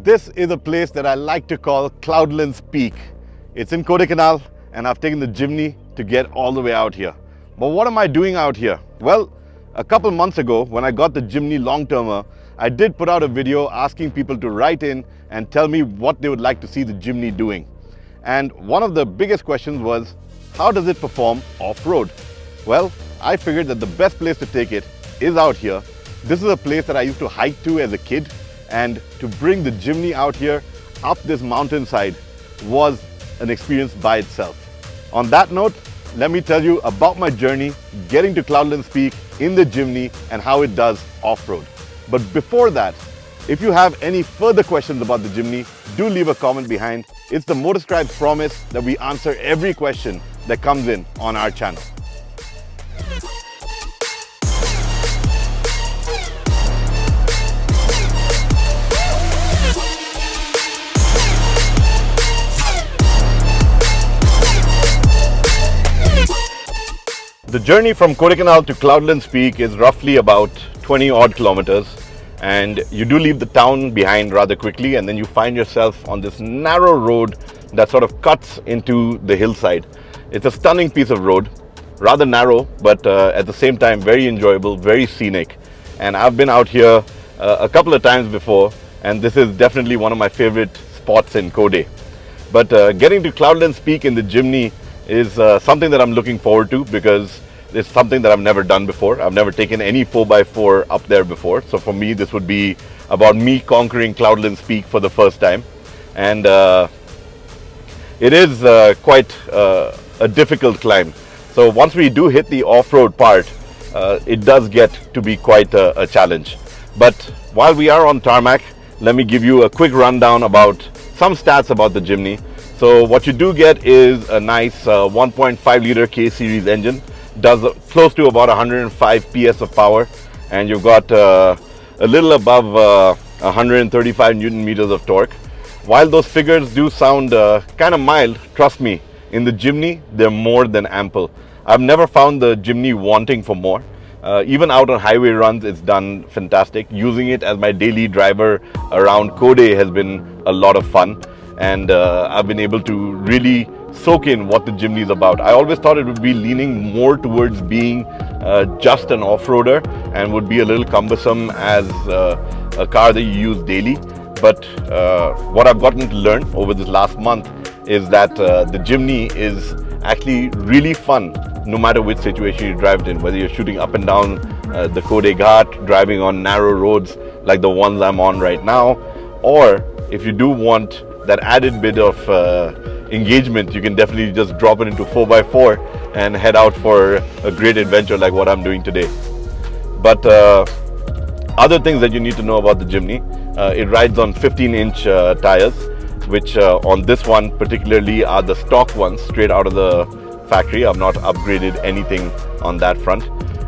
This is a place that I like to call Cloudland's Peak. It's in Kodaikanal, and I've taken the Jimny to get all the way out here. But what am I doing out here? Well, a couple months ago, when I got the Jimny long-termer, I did put out a video asking people to write in and tell me what they would like to see the Jimny doing. And one of the biggest questions was, how does it perform off-road? Well, I figured that the best place to take it is out here. This is a place that I used to hike to as a kid, and to bring the Jimny out here up this mountainside was an experience by itself. On that note, let me tell you about my journey getting to Cloudland's Peak in the Jimny and how it does off-road. But before that, if you have any further questions about the Jimny, do leave a comment behind. It's the MOTORSCRIBES promise that we answer every question that comes in on our channel. The journey from Kodaikanal to Cloudland's Peak is roughly about 20 odd kilometers, and you do leave the town behind rather quickly, and then you find yourself on this narrow road that sort of cuts into the hillside. It's a stunning piece of road, rather narrow, but at the same time very enjoyable, very scenic. And I've been out here a couple of times before, and this is definitely one of my favorite spots in Kodai. But getting to Cloudland's Peak in the Jimny is something that I'm looking forward to, because it's something that I've never done before. I've never taken any 4x4 up there before. So for me, this would be about me conquering Cloudland's Peak for the first time. And it is quite a difficult climb. So once we do hit the off-road part, it does get to be quite a challenge. But while we are on tarmac, let me give you a quick rundown about some stats about the Jimny. So what you do get is a nice 1.5 liter K-series engine. Does close to about 105 PS of power, and you've got a little above 135 Newton meters of torque. While those figures do sound kind of mild, trust me, in the Jimny, they're more than ample. I've never found the Jimny wanting for more. Even out on highway runs, it's done fantastic. Using it as my daily driver around Kodai has been a lot of fun, and I've been able to really soak in what the Jimny is about. I always thought it would be leaning more towards being just an off-roader and would be a little cumbersome as a car that you use daily. But what I've gotten to learn over this last month is that the Jimny is actually really fun no matter which situation you drive it in, whether you're shooting up and down the Kodai Ghat, driving on narrow roads like the ones I'm on right now, or if you do want that added bit of engagement, you can definitely just drop it into 4x4 and head out for a great adventure like what I'm doing today. But other things that you need to know about the Jimny, it rides on 15-inch tires, which on this one particularly are the stock ones straight out of the factory. I've not upgraded anything on that front,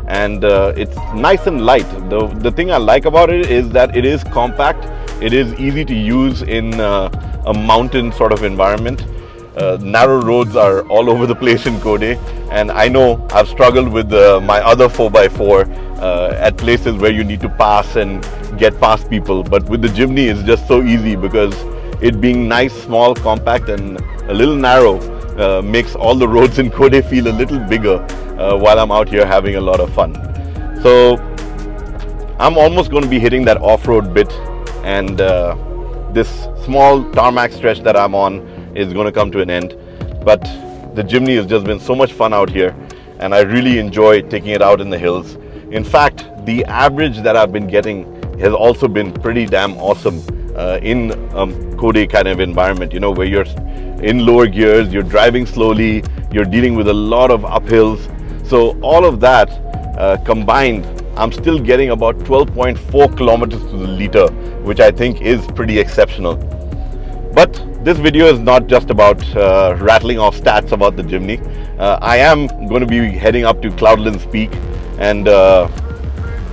and it's nice and light. The thing I like about it is that it is compact. It is easy to use in a mountain sort of environment. Narrow roads are all over the place in Kodai, and I know I've struggled with my other 4x4 at places where you need to pass and get past people, but with the Jimny it's just so easy, because it being nice, small, compact and a little narrow makes all the roads in Kodai feel a little bigger while I'm out here having a lot of fun. So I'm almost going to be hitting that off-road bit, and this small tarmac stretch that I'm on is going to come to an end. But the Jimny has just been so much fun out here, and I really enjoy taking it out in the hills. In fact, the average that I've been getting has also been pretty damn awesome in Kodai kind of environment, you know, where you're in lower gears, you're driving slowly, you're dealing with a lot of uphills. So all of that combined, I'm still getting about 12.4 kilometers to the liter, which I think is pretty exceptional. But this video is not just about rattling off stats about the Jimny. I am going to be heading up to Cloudland's Peak, and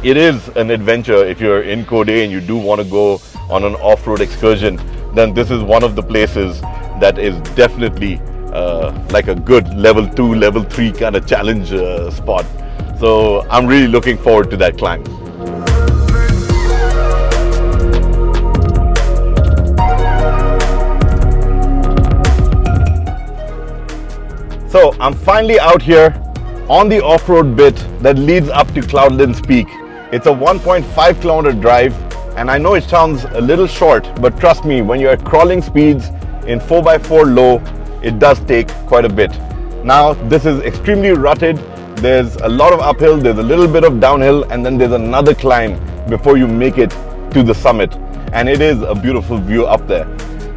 it is an adventure. If you're in Kodai and you do want to go on an off-road excursion, then this is one of the places that is definitely like a good level 2, level 3 kind of challenge spot. So I'm really looking forward to that climb. So I'm finally out here on the off-road bit that leads up to Cloudland's Peak. It's a 1.5 kilometer drive, and I know it sounds a little short, but trust me, when you're at crawling speeds in 4x4 low, it does take quite a bit. Now, this is extremely rutted. There's a lot of uphill, there's a little bit of downhill, and then there's another climb before you make it to the summit. And it is a beautiful view up there.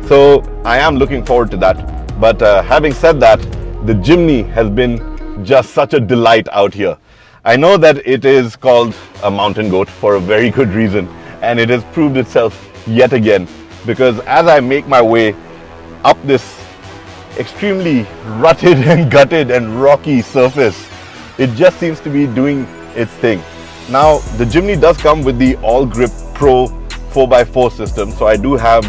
So I am looking forward to that. But having said that, the Jimny has been just such a delight out here. I know that it is called a mountain goat for a very good reason, and it has proved itself yet again, because as I make my way up this extremely rutted and gutted and rocky surface, it just seems to be doing its thing. Now, the Jimny does come with the All Grip Pro 4x4 system, so I do have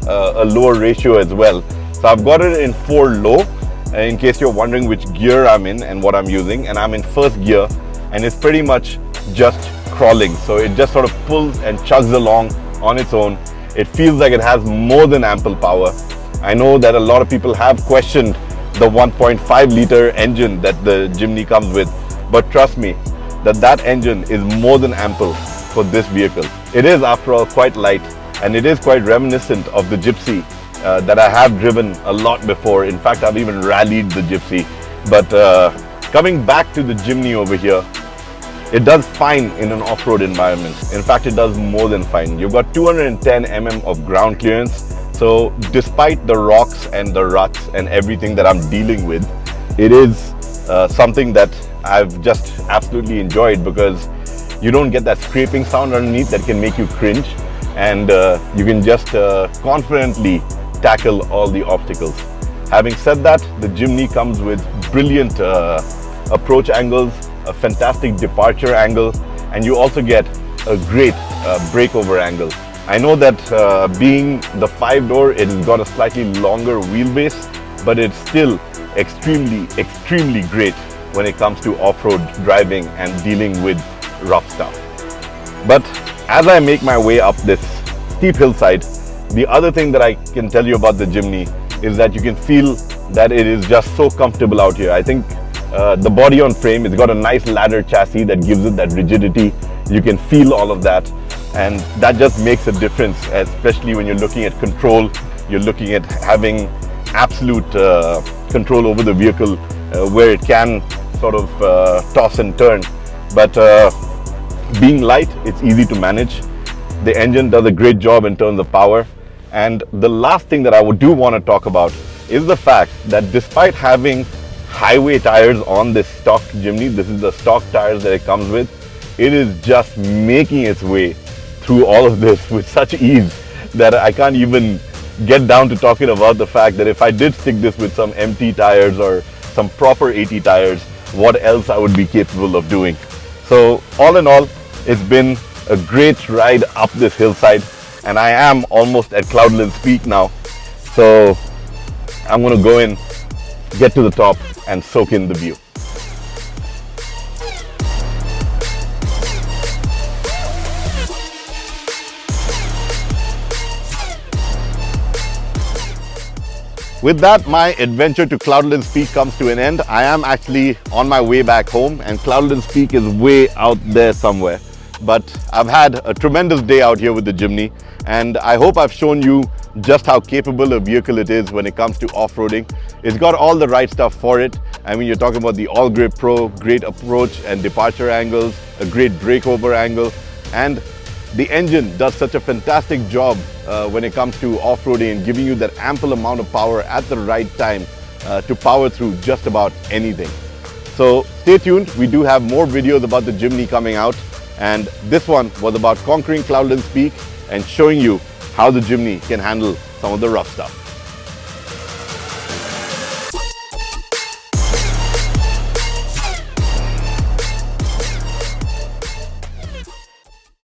a lower ratio as well. So I've got it in 4 low, in case you're wondering which gear I'm in and what I'm using, and I'm in first gear, and it's pretty much just crawling. So it just sort of pulls and chugs along on its own. It feels like it has more than ample power. I know that a lot of people have questioned the 1.5 liter engine that the Jimny comes with, but trust me, that engine is more than ample for this vehicle. It is, after all, quite light, and it is quite reminiscent of the Gypsy that I have driven a lot before. In fact, I've even rallied the Gypsy. But coming back to the Jimny over here, it does fine in an off-road environment. In fact, it does more than fine. You've got 210 mm of ground clearance. So despite the rocks and the ruts and everything that I'm dealing with, it is something that I've just absolutely enjoyed, because you don't get that scraping sound underneath that can make you cringe, and you can just confidently tackle all the obstacles. Having said that, the Jimny comes with brilliant approach angles, a fantastic departure angle, and you also get a great breakover angle. I know that being the 5-door, it has got a slightly longer wheelbase, but it's still extremely great when it comes to off-road driving and dealing with rough stuff. But as I make my way up this steep hillside, the other thing that I can tell you about the Jimny is that you can feel that it is just so comfortable out here. I think the body on frame, it's got a nice ladder chassis that gives it that rigidity. You can feel all of that, and that just makes a difference, especially when you're looking at control. You're looking at having absolute control over the vehicle, where it can sort of toss and turn. But being light, it's easy to manage. The engine does a great job in terms of power. And the last thing that I do want to talk about is the fact that despite having highway tires on this stock Jimny, this is the stock tires that it comes with, it is just making its way through all of this with such ease that I can't even get down to talking about the fact that if I did stick this with some MT tires or some proper AT tires, what else I would be capable of doing. So all in all, it's been a great ride up this hillside, and I am almost at Cloudland's Peak now. So I'm going to go in, get to the top, and soak in the view. With that, my adventure to Cloudland's Peak comes to an end. I am actually on my way back home, and Cloudland's Peak is way out there somewhere. But I've had a tremendous day out here with the Jimny, and I hope I've shown you just how capable a vehicle it is when it comes to off-roading. It's got all the right stuff for it. I mean, you're talking about the All Grip Pro, great approach and departure angles, a great breakover angle, and the engine does such a fantastic job when it comes to off-roading and giving you that ample amount of power at the right time to power through just about anything. So stay tuned, we do have more videos about the Jimny coming out, and this one was about conquering Cloudland's Peak and showing you how the Jimny can handle some of the rough stuff.